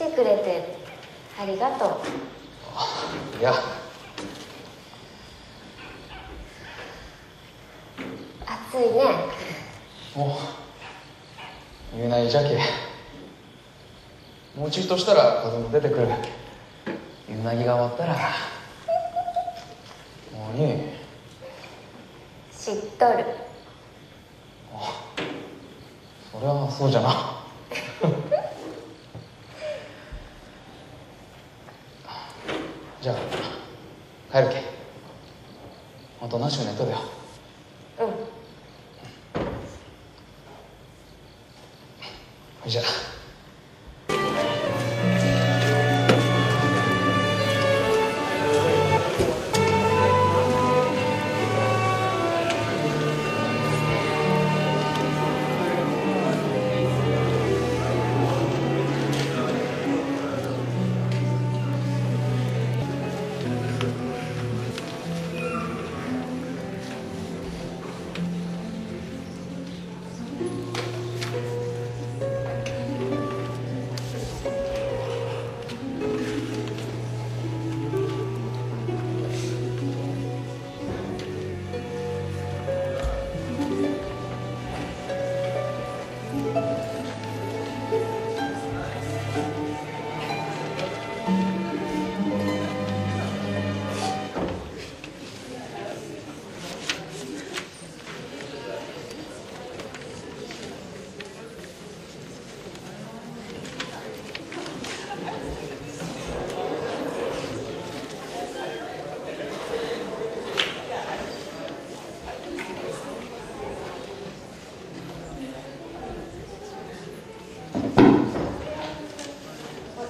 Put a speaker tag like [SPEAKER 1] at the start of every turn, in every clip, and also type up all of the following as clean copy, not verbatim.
[SPEAKER 1] てくれてありがとう。
[SPEAKER 2] いや、
[SPEAKER 1] 暑いね。
[SPEAKER 2] もう言えないじゃけ。もうちょっとしたら風も出てくる。夕凪が終わったらもういい。
[SPEAKER 1] 知っとる。
[SPEAKER 2] それはそうじゃな。じゃあ帰るけ。あと何しか寝とるよ。
[SPEAKER 1] うん。
[SPEAKER 2] じゃあ。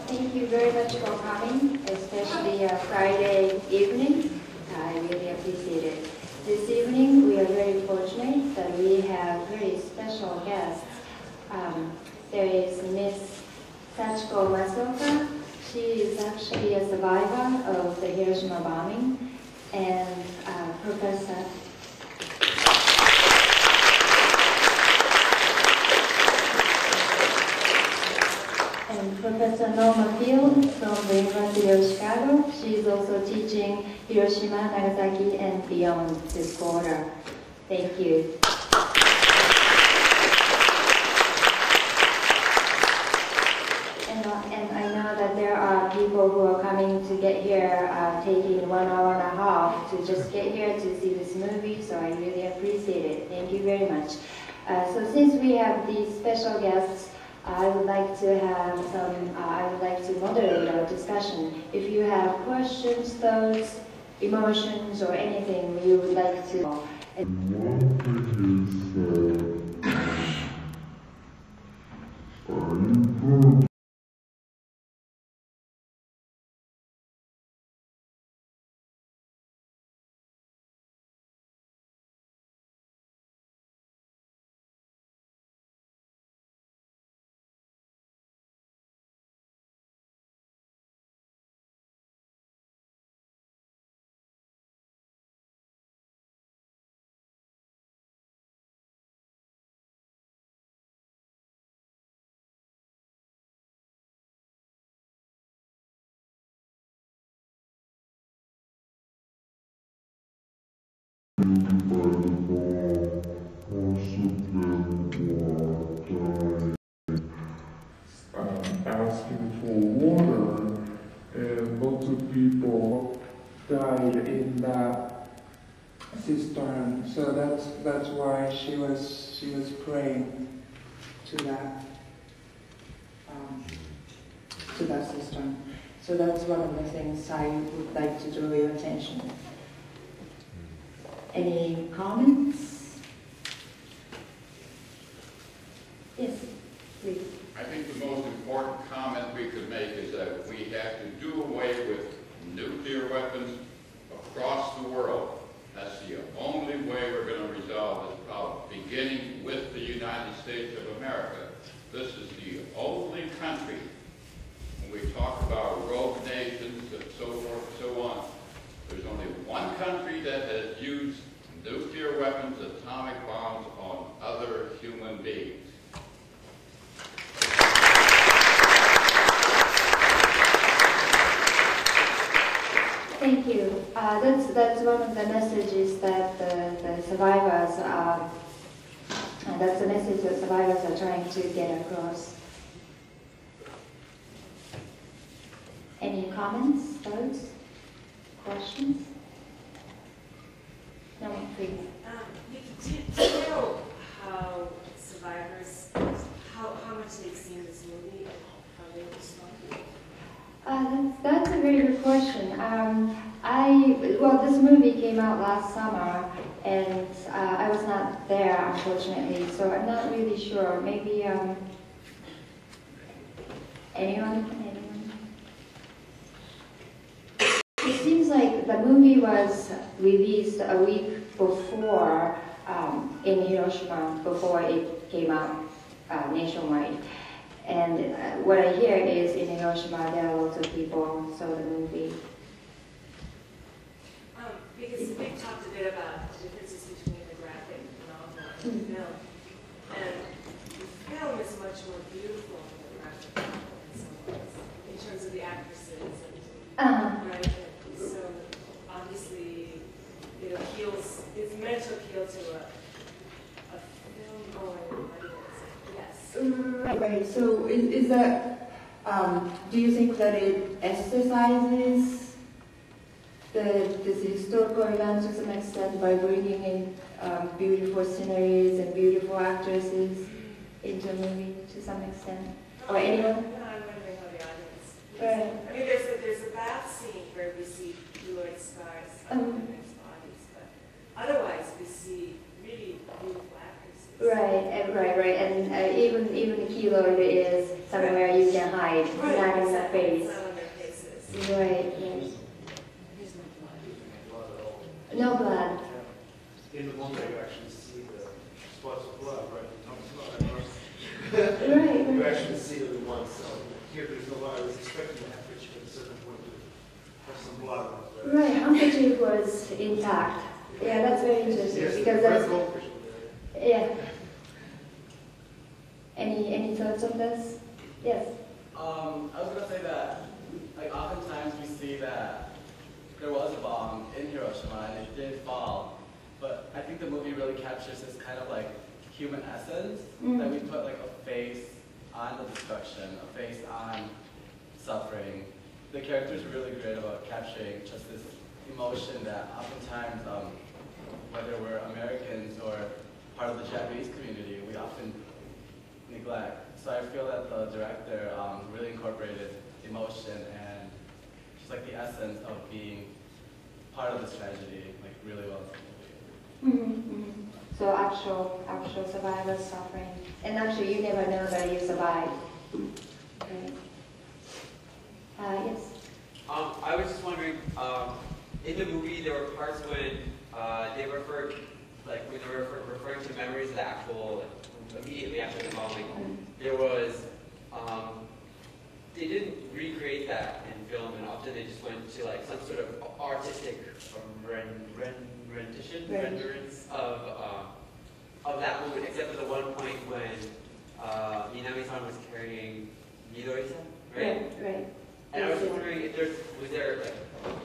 [SPEAKER 3] Thank you very much for coming, especially Friday evening. I really appreciate it. This evening, we are very fortunate that we have very special guests. There is Miss Sachiko Masaoka. She is actually a survivor of the Hiroshima bombing, and Professor Professor Norma Field from the University of Chicago. She is also teaching Hiroshima, Nagasaki, and beyond this border. Thank you. And I know that there are people who are coming to get here, taking 1 hour and a half to just get here to see this movie, so I really appreciate it. Thank you very much. So since we have these special guests, I would like to moderate our discussion. If you have questions, thoughts, emotions, or anything you would like to.
[SPEAKER 4] One thing is, are you good? Asking for water, and lots of people died in that cistern. So that's why she was praying to that cistern. So that's one of the things I would like to draw your attention. Any comments? Yes, please.
[SPEAKER 5] I think the most important comment we could make is that we have to do away with nuclear weapons across the world. That's the only way we're going to resolve this problem, beginning with the United States of America. This is the only country, when we talk about rogue nations and so forth and so on, there's only one country that has used nuclear weapons, atomic bombs on other human beings.
[SPEAKER 3] That's one of the messages that the survivors are. That's the message that survivors are trying to get across. Any comments, thoughts, questions? No, please.
[SPEAKER 6] Do you know how survivors, how much they've seen this movie and how they respond?
[SPEAKER 3] That's a very good question. Well, this movie came out last summer, and I was not there, unfortunately, so I'm not really sure. Maybe anyone? It seems like the movie was released a week before in Hiroshima, before it came out nationwide. And what I hear is in Hiroshima there are lots of people saw the movie.
[SPEAKER 6] Because we talked a bit about the differences between the graphic novel and the film. And the film is much more beautiful than the graphic novel in some ways, in terms of the actresses. And, right? And so obviously it appeals, it's meant to appeal to a film-going audience. Yes.
[SPEAKER 4] Right. So is that, do you think that it exercises this historical event to some extent by bringing in beautiful sceneries and beautiful actresses into a movie to some extent? Or anyone?
[SPEAKER 6] No, I'm wondering how the audience.
[SPEAKER 3] Right.
[SPEAKER 6] I mean, there's a bath scene where we see keloid scars on women's bodies, but otherwise we see really beautiful actresses.
[SPEAKER 3] Right. And even the keloid is somewhere you can hide, not in the face.
[SPEAKER 6] It's not on their faces.
[SPEAKER 3] Right. No blood.
[SPEAKER 7] In the movie, you actually see the spots of blood, right? No, it's not.
[SPEAKER 3] Right.
[SPEAKER 7] You actually see it in one cell. Here, there's no blood. I was expecting to have to at a certain point to have some blood on it.
[SPEAKER 3] Right, handkerchief was intact. Yeah, that's very interesting
[SPEAKER 7] Yes,
[SPEAKER 3] because
[SPEAKER 7] the
[SPEAKER 3] that's,
[SPEAKER 7] goldfish were there.
[SPEAKER 3] yeah. Any thoughts on this? Yes.
[SPEAKER 8] I was gonna say that, like, oftentimes we see that there was a bomb in Hiroshima and it did fall, but I think the movie really captures this kind of like human essence that we put like a face on the destruction, a face on suffering. The character is really great about capturing just this emotion that oftentimes, whether we're Americans or part of the Japanese community, we often neglect. So I feel that the director really incorporated emotion and just like the essence of being part of this tragedy, like really well in the movie.
[SPEAKER 3] So actual survivors suffering, and actually you never know that you survived. Okay. Yes.
[SPEAKER 9] I was just wondering, in the movie there were parts when they referred, like when they were referring to memories of the actual, immediately after the bombing, there was, they didn't recreate that in film, and often they just went to like some sort of artistic renderings of that moment, except for the one point when Minami-san was carrying Midori-san, right?
[SPEAKER 3] Right.
[SPEAKER 9] And I was wondering if was there like,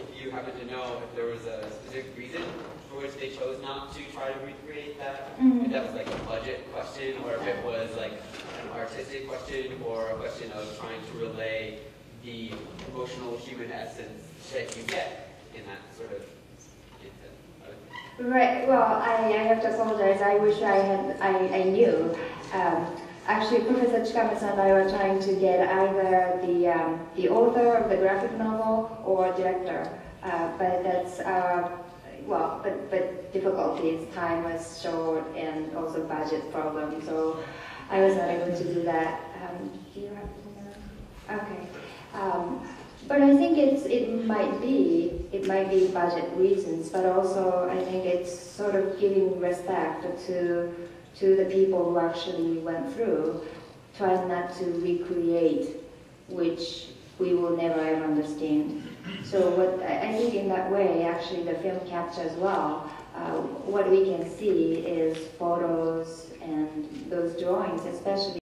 [SPEAKER 9] if you happen to know if there was a specific reason for which they chose not to try to recreate that, if that was like a budget question, or if it was like an artistic question, or a question of trying to relay the emotional human essence that you get in that sort of instance.
[SPEAKER 3] Right. Well, I have to apologize. I wish I knew. Actually, Professor Chikama-san and I were trying to get either the author of the graphic novel or director, but that's but difficulties. Time was short and also budget problem, so I was not able to do that. Do you have to know? Okay. But I think it might be budget reasons, but also I think it's sort of giving respect to the people who actually went through, trying not to recreate, which we will never ever understand. So what I think in that way, actually the film captures well. What we can see is photos and those drawings, especially